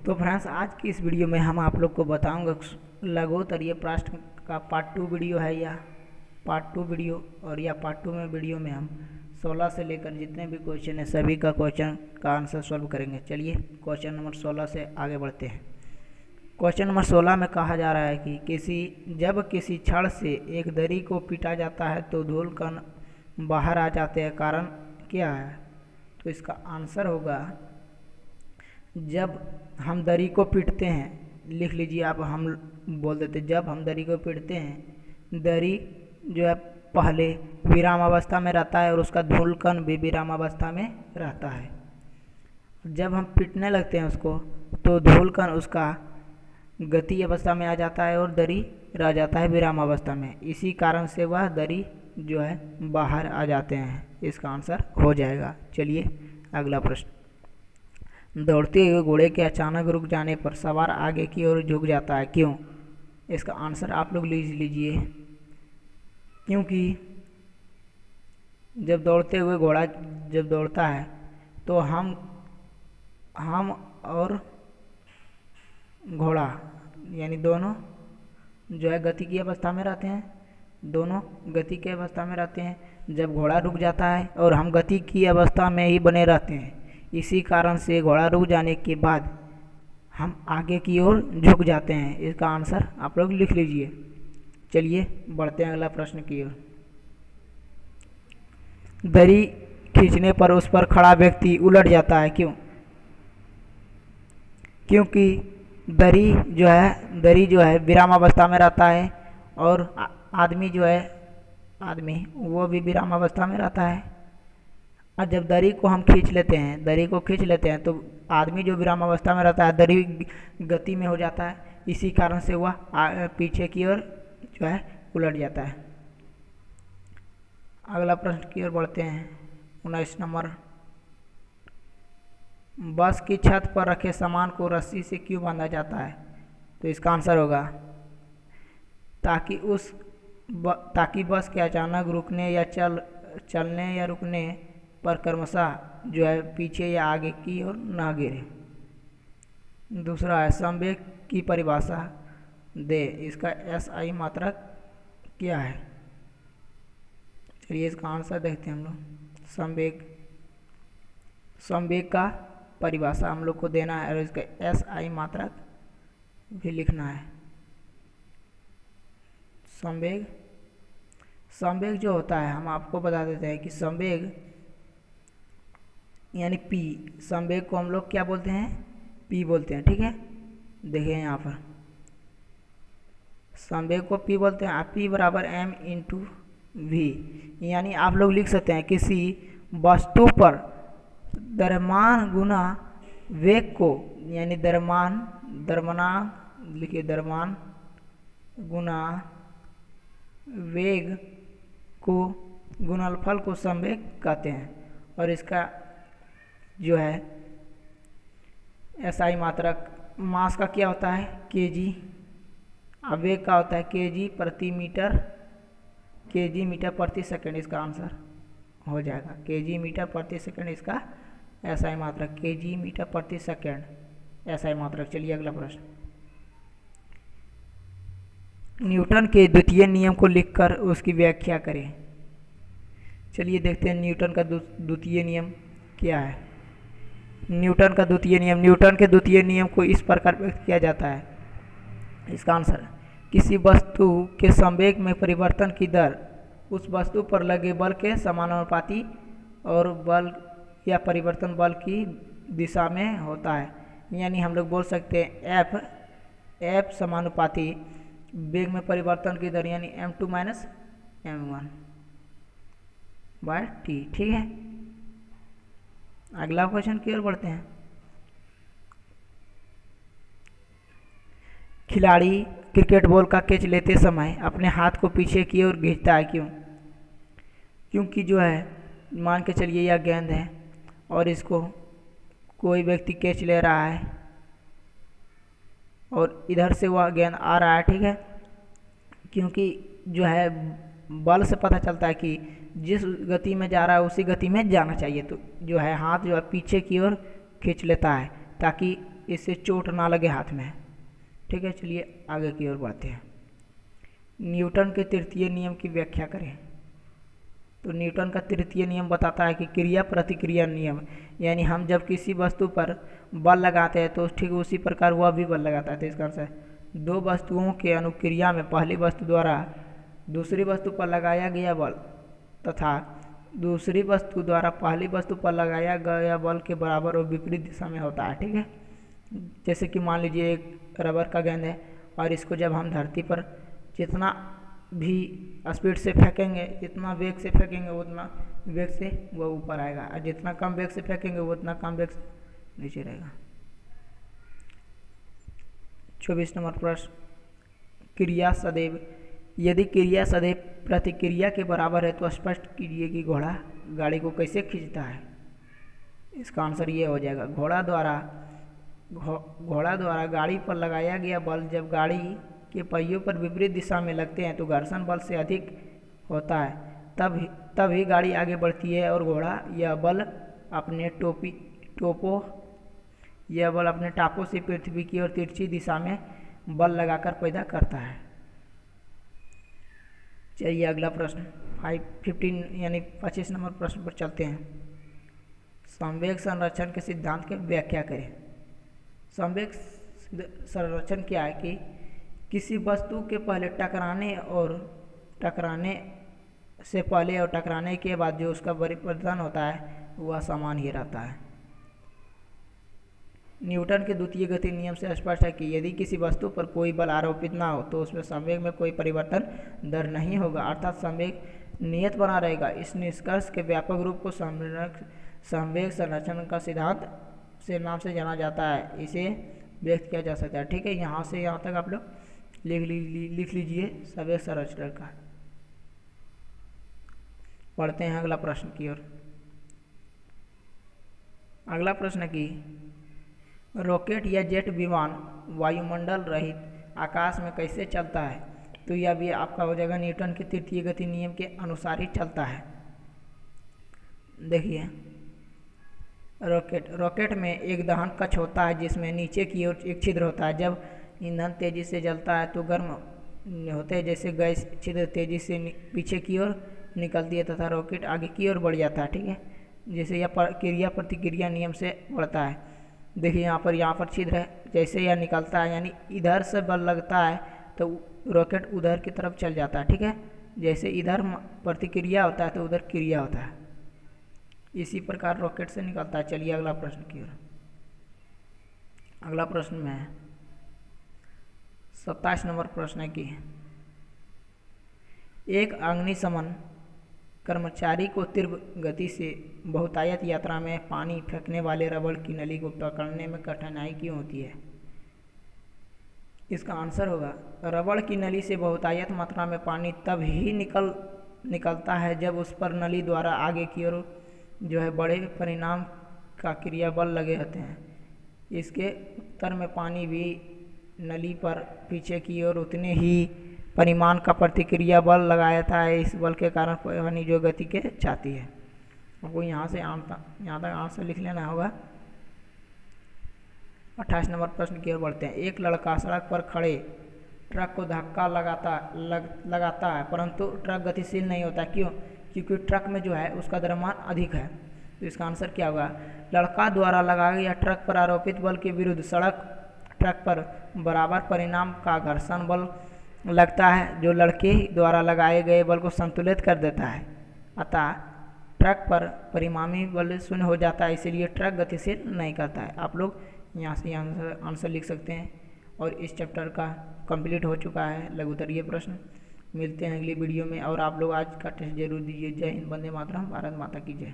तो फ्रेंड्स, आज की इस वीडियो में हम आप लोग को बताऊंगा लघुत्तरीय प्रश्न का पार्ट 2 वीडियो है या पार्ट 2 वीडियो, और या पार्ट 2 में वीडियो में हम 16 से लेकर जितने भी क्वेश्चन है सभी का क्वेश्चन का आंसर सॉल्व करेंगे। चलिए क्वेश्चन नंबर 16 से आगे बढ़ते हैं। क्वेश्चन नंबर 16 में कहा जा रहा है कि जब किसी छड़ से एक दरी को पीटा जाता है तो धूल कण बाहर आ जाते हैं, कारण क्या है? तो इसका आंसर होगा, जब हम दरी को पीटते हैं, लिख लीजिए आप, हम बोल देते जब हम दरी को पीटते हैं, दरी जो है पहले विराम अवस्था में रहता है और उसका धूल कण भी विराम अवस्था में रहता है। जब हम पीटने लगते हैं उसको तो धूल कण उसका गति अवस्था में आ जाता है और दरी रह जाता है विराम अवस्था में। इसी कारण से वह दरी जो है बाहर आ जाते हैं। इसका आंसर हो जाएगा। चलिए अगला प्रश्न। दौड़ते हुए घोड़े के अचानक रुक जाने पर सवार आगे की ओर झुक जाता है, क्यों? इसका आंसर आप लोग लिख लीजिए। क्योंकि जब दौड़ते हुए घोड़ा जब दौड़ता है तो हम और घोड़ा यानी दोनों जो है गति की अवस्था में रहते हैं, दोनों गति की अवस्था में रहते हैं। जब घोड़ा रुक जाता है और हम गति की अवस्था में ही बने रहते हैं, इसी कारण से घोड़ा रुक जाने के बाद हम आगे की ओर झुक जाते हैं। इसका आंसर आप लोग लिख लीजिए। चलिए बढ़ते हैं अगला प्रश्न की ओर। दरी खींचने पर उस पर खड़ा व्यक्ति उलट जाता है, क्यों? क्योंकि दरी जो है विराम अवस्था में रहता है और आदमी वो भी विराम अवस्था में रहता है। और जब दरी को हम खींच लेते हैं तो आदमी जो विराम अवस्था में रहता है दरी गति में हो जाता है। इसी कारण से वह पीछे की ओर जो है उलट जाता है। अगला प्रश्न की ओर बढ़ते हैं। 19 नंबर। बस की छत पर रखे सामान को रस्सी से क्यों बांधा जाता है? तो इसका आंसर होगा, ताकि बस के अचानक रुकने या चलने या रुकने पर क्रमशः जो है पीछे या आगे की ओर ना गिरे। दूसरा है, संवेग की परिभाषा दे, इसका SI मात्रक क्या है? चलिए इसका आंसर देखते हैं हम लोग। संवेग का परिभाषा हम लोग को देना है और इसका SI मात्रक भी लिखना है। संवेग जो होता है, हम आपको बता देते हैं कि संवेग यानी P, संवेग को हम लोग क्या बोलते हैं? P बोलते हैं। ठीक है, देखिए यहाँ पर संवेग को P बोलते हैं। P बराबर m/v, यानी आप लोग लिख सकते हैं किसी वस्तु पर द्रव्यमान गुना वेग को, यानी द्रव्यमान गुना वेग को गुणनफल को संवेग कहते हैं। और इसका जो है SI मात्रक, मास का क्या होता है? kg, और वेग का होता है kg मीटर प्रति सेकंड। इसका आंसर हो जाएगा kg मीटर प्रति सेकंड। इसका SI मात्रक kg मीटर प्रति सेकंड SI मात्रक। चलिए अगला प्रश्न। न्यूटन के द्वितीय नियम को लिखकर उसकी व्याख्या करें। चलिए देखते हैं न्यूटन का द्वितीय नियम क्या है। न्यूटन के द्वितीय नियम को इस प्रकार व्यक्त किया जाता है। इसका आंसर, किसी वस्तु के संवेग में परिवर्तन की दर उस वस्तु पर लगे बल के समानुपाती और बल या परिवर्तन बल की दिशा में होता है। यानी हम लोग बोल सकते हैं F समानुपाती वेग में परिवर्तन की दर, यानी m2 - m1/t। ठीक है, अगला क्वेश्चन की ओर बढ़ते हैं। खिलाड़ी क्रिकेट बॉल का कैच लेते समय अपने हाथ को पीछे की ओर खींचता है, क्यों? क्योंकि जो है मान के चलिए यह गेंद है और इसको कोई व्यक्ति कैच ले रहा है और इधर से वह गेंद आ रहा है। ठीक है, क्योंकि जो है बल से पता चलता है कि जिस गति में जा रहा है उसी गति में जाना चाहिए। तो जो है हाथ जो है पीछे की ओर खींच लेता है ताकि इससे चोट ना लगे हाथ में। ठीक है, चलिए आगे की ओर बढ़ते हैं। न्यूटन के तृतीय नियम की व्याख्या करें। तो न्यूटन का तृतीय नियम बताता है कि क्रिया प्रतिक्रिया नियम, यानी हम जब किसी वस्तु पर बल लगाते हैं तो ठीक उसी प्रकार वह भी बल लगाता है। तो इसका आंसर दो वस्तुओं के अनुक्रिया में पहली वस्तु द्वारा दूसरी वस्तु पर लगाया गया बल तथा दूसरी वस्तु द्वारा पहली वस्तु पर लगाया गया बल के बराबर और विपरीत दिशा में होता है। ठीक है, जैसे कि मान लीजिए एक रबर का गेंद है और इसको जब हम धरती पर जितना भी स्पीड से फेंकेंगे, जितना वेग से फेंकेंगे उतना वेग से वह ऊपर आएगा, और जितना कम वेग से फेंकेंगे उतना कम वेग से नीचे रहेगा। 24 नंबर प्रश्न, क्रिया सदैव, यदि क्रिया सदैव प्रतिक्रिया के बराबर है तो स्पष्ट कीजिए कि घोड़ा गाड़ी को कैसे खींचता है। इसका आंसर ये हो जाएगा, घोड़ा द्वारा गाड़ी पर लगाया गया बल जब गाड़ी के पहियों पर विपरीत दिशा में लगते हैं तो घर्षण बल से अधिक होता है, तभी गाड़ी आगे बढ़ती है और घोड़ा यह बल अपने टापों से पृथ्वी की ओर तिरछी दिशा में बल लगाकर पैदा करता है। चलिए अगला प्रश्न 25 नंबर प्रश्न पर चलते हैं। संवेग संरक्षण के सिद्धांत की व्याख्या करें। संवेग संरक्षण क्या है कि किसी वस्तु के पहले टकराने से पहले और टकराने के बाद जो उसका परिवर्तन होता है वह समान ही रहता है। न्यूटन के द्वितीय गति नियम से स्पष्ट है कि यदि किसी वस्तु पर कोई बल आरोपित ना हो तो उसमें संवेग में कोई परिवर्तन दर नहीं होगा, अर्थात संवेग नियत बना रहेगा। इस निष्कर्ष के व्यापक रूप को संवेग संरक्षण का सिद्धांत से नाम से जाना जाता है, इसे व्यक्त किया जा सकता है। ठीक है, यहाँ से यहाँ तक आप लोग लिख लीजिए संवेग संरक्षण का। पढ़ते हैं अगला प्रश्न की ओर। अगला प्रश्न की रॉकेट या जेट विमान वायुमंडल रहित आकाश में कैसे चलता है। तो यह भी आपका हो जाएगा न्यूटन के तृतीय गति नियम के अनुसार ही चलता है। देखिए, रॉकेट में एक दहन कक्ष होता है जिसमें नीचे की ओर एक छिद्र होता है। जब ईंधन तेजी से जलता है तो गर्म होते हैं, जैसे गैस छिद्र तेजी से पीछे की ओर निकलती है तथा रॉकेट आगे की ओर बढ़ जाता है। ठीक है, जैसे यह क्रिया प्रतिक्रिया नियम से बढ़ता है। देखिए यहाँ पर छिद्र है, जैसे यह निकलता है यानी इधर से बल लगता है तो रॉकेट उधर की तरफ चल जाता है। ठीक है, जैसे इधर प्रतिक्रिया होता है तो उधर क्रिया होता है, इसी प्रकार रॉकेट से निकलता है। चलिए अगला प्रश्न की ओर। अगला प्रश्न में है 27 नंबर प्रश्न है कि एक अग्निशमन कर्मचारी को तीव्र गति से बहुतायत यात्रा में पानी फेंकने वाले रबड़ की नली को पकड़ने में कठिनाई क्यों होती है। इसका आंसर होगा, रबड़ की नली से बहुतायत मात्रा में पानी तब ही निकलता है जब उस पर नली द्वारा आगे की ओर जो है बड़े परिमाण का क्रिया बल लगे होते हैं। इसके उत्तर में पानी भी नली पर पीछे की ओर उतने ही परिमाण का प्रतिक्रिया बल लगाता है। इस बल के कारण पानी जो गति के चाहती है। आपको यहाँ तक आंसर लिख लेना होगा। 28 नंबर प्रश्न की ओर बढ़ते हैं। एक लड़का सड़क पर खड़े ट्रक को धक्का लगाता है परंतु ट्रक गतिशील नहीं होता। क्यों? क्योंकि ट्रक में जो है उसका द्रव्यमान अधिक है। तो इसका आंसर क्या होगा, लड़का द्वारा लगाया गया ट्रक पर आरोपित बल के विरुद्ध ट्रक पर बराबर परिमाण का घर्षण बल लगता है जो लड़के द्वारा लगाए गए बल को संतुलित कर देता है। अतः ट्रक पर परिणामी बल शून्य हो जाता है, इसलिए ट्रक गतिशील नहीं करता है। आप लोग यहाँ से आंसर लिख सकते हैं। और इस चैप्टर का कंप्लीट हो चुका है लघुत्तरीय प्रश्न। मिलते हैं अगली वीडियो में। और आप लोग आज का टेस्ट जरूर दीजिए। जय हिंद, वंदे मातरम, भारत माता की जय।